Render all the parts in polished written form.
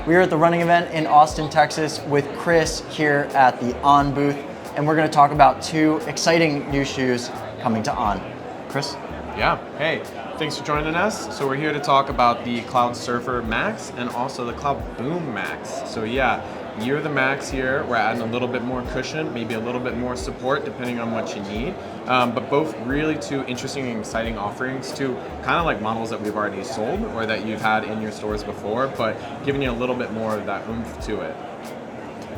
We are at the running event in Austin, Texas with Chris here at the On booth, and we're going to talk about 2 exciting new shoes coming to On. Chris? Yeah, hey, thanks for joining us. So we're here to talk about the Cloudsurfer Max and also the Cloudboom Max. So yeah, you're the Max here. We're adding a little bit more cushion, maybe a little bit more support depending on what you need. But both really 2 interesting and exciting offerings, 2 kind of like models that we've already sold or that you've had in your stores before, but giving you a little bit more of that oomph to it.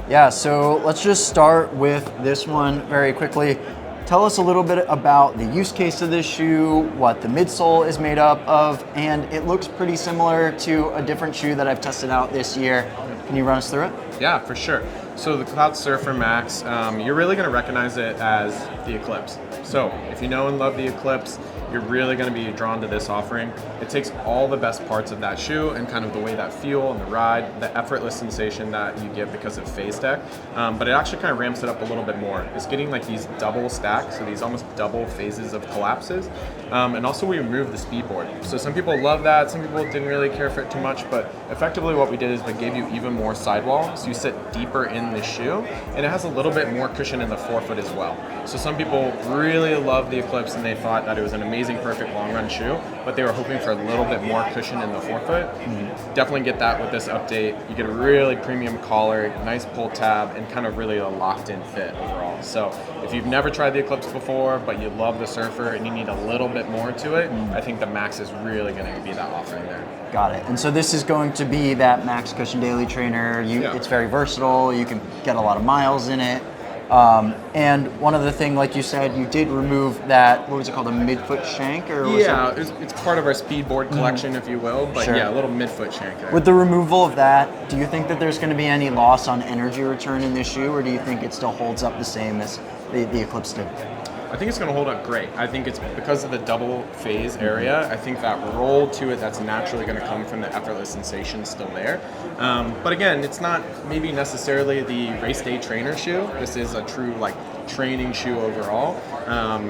Yeah, so let's just start with this one very quickly. Tell us a little bit about the use case of this shoe, what the midsole is made up of, and it looks pretty similar to a different shoe that I've tested out this year. Can you run us through it? Yeah, for sure. So the Cloudsurfer Max, you're really going to recognize it as the Eclipse. So if you know and love the Eclipse, you're really going to be drawn to this offering. It takes all the best parts of that shoe and kind of the way that feel and the ride, the effortless sensation that you get because of phase tech, but it actually kind of ramps it up a little bit more. It's getting like these double stacks, so these almost double phases of collapses, and also we removed the speed board. So some people love that, some people didn't really care for it too much, but effectively what we did is we gave you even more sidewall, so you sit deeper in the shoe, and it has a little bit more cushion in the forefoot as well. So some people really love the Eclipse and they thought that it was an amazing, perfect long run shoe, but they were hoping for a little bit more cushion in the forefoot. Definitely get that with this update. You get a really premium collar, nice pull tab, and kind of really a locked in fit overall. So if you've never tried the Eclipse before, but you love the Surfer and you need a little bit more to it, I think the Max is really going to be that offering there. Got it. And so this is going to be that Max Cushion Daily Trainer. It's very versatile. You can get a lot of miles in it. And one other thing, like you said, you did remove that, what was it called, a midfoot shank? Or was it's part of our speedboard collection, if you will, but Sure. yeah, a little midfoot shank there. With the removal of that, do you think that there's going to be any loss on energy return in this shoe, or do you think it still holds up the same as the Eclipse did? I think it's going to hold up great. I think it's because of the double phase area. I think that roll to it that's naturally going to come from the effortless sensation is still there. But again, it's not maybe necessarily the race day trainer shoe. This is a true like training shoe overall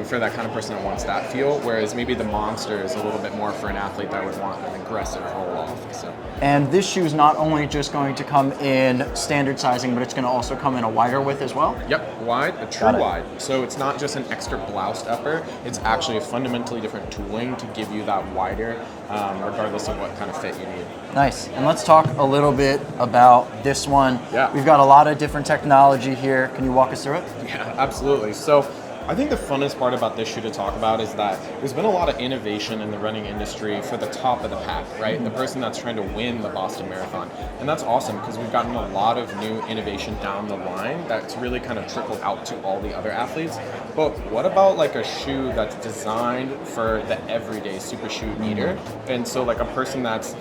for that kind of person that wants that feel. Whereas maybe the Monster is a little bit more for an athlete that would want an aggressive roll off. So. And this shoe is not only just going to come in standard sizing, but it's going to also come in a wider width as well? Yep, wide, a true wide. So it's not just an extra bloused upper, it's actually a fundamentally different tooling to give you that wider, regardless of what kind of fit you need. Nice. And let's talk a little bit about this one. Yeah. We've got a lot of different technology here. Can you walk us through it? Yeah, absolutely. So I think the funnest part about this shoe to talk about is that there's been a lot of innovation in the running industry for the top of the pack, right? The person that's trying to win the Boston Marathon. And that's awesome because we've gotten a lot of new innovation down the line that's really kind of trickled out to all the other athletes. But what about like a shoe that's designed for the everyday super shoe eater? And so like a person that's,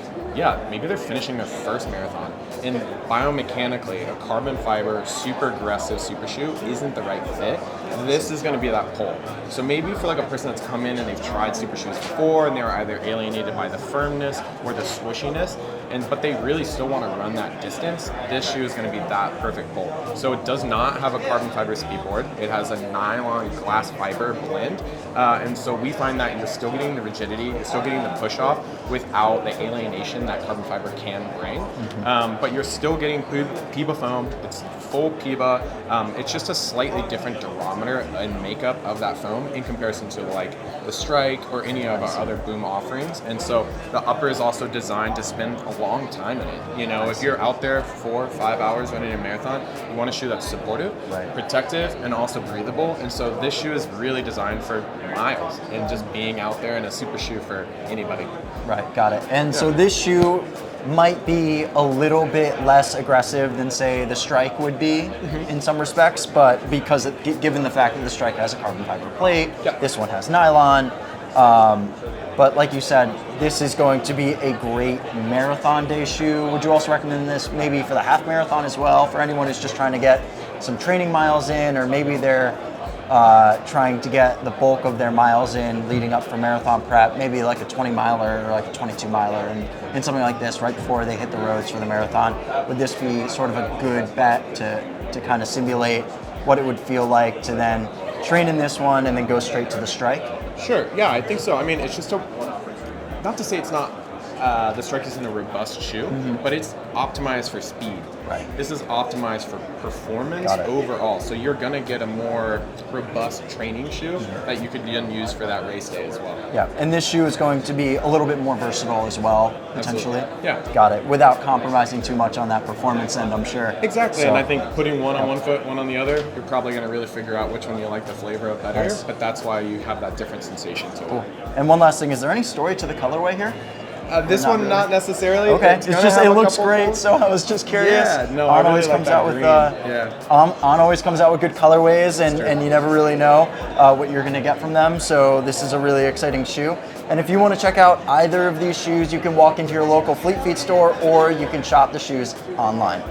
maybe they're finishing their first marathon and biomechanically a carbon fiber super aggressive super shoe isn't the right fit. This is going to be that pull. So maybe for like a person that's come in and they've tried super shoes before and they were either alienated by the firmness or the swishiness, but they really still want to run that distance, this shoe is going to be that perfect pull. So it does not have a carbon fiber speed board. It has a nylon glass fiber blend. And so we find that you're still getting the rigidity, you're still getting the push off without the alienation that carbon fiber can bring. But you're still getting PIBA foam. It's full PIBA. It's just a slightly different durometer and makeup of that foam in comparison to like the Strike or any of our other Boom offerings. And so the upper is also designed to spend a long time in it. You know, if you're out there 4 or 5 hours running a marathon, you want a shoe that's supportive, protective, and also breathable. And so this shoe is really designed for miles and just being out there in a super shoe for anybody. Right, got it. And so this shoe might be a little bit less aggressive than, say, the Strike would be in some respects, but because given the fact that the Strike has a carbon fiber plate, this one has nylon. But like you said, this is going to be a great marathon day shoe. Would you also recommend this maybe for the half marathon as well, for anyone who's just trying to get some training miles in, or maybe they're trying to get the bulk of their miles in leading up for marathon prep, maybe like a 20 miler or like a 22 miler and something like this right before they hit the roads for the marathon? Would this be sort of a good bet to kind of simulate what it would feel like to then train in this one and then go straight to the Strike? Sure, yeah, I think so. I mean, it's just not to say it's not the Strike isn't a robust shoe, but it's optimized for speed. Right. This is optimized for performance Got it. overall. So you're gonna get a more robust training shoe that you could then use for that race day as well. Yeah, and this shoe is going to be a little bit more versatile as well, potentially. Absolutely. Yeah. Got it. Without compromising too much on that performance end, I'm sure. Exactly, So- and I think putting one on one foot, one on the other, you're probably going to really figure out which one you like the flavor of better, Nice. but that's why you have that different sensation to it. And one last thing, is there any story to the colorway here? This Not one, really. not necessarily. Okay, It's it's gonna just have it a looks couple great, folds. so I was just curious. Yeah, no, On I always really comes like out that with green. Yeah. On always comes out with good colorways, and, true. and you never really know what you're going to get from them. So this is a really exciting shoe. And if you want to check out either of these shoes, you can walk into your local Fleet Feet store, or you can shop the shoes online.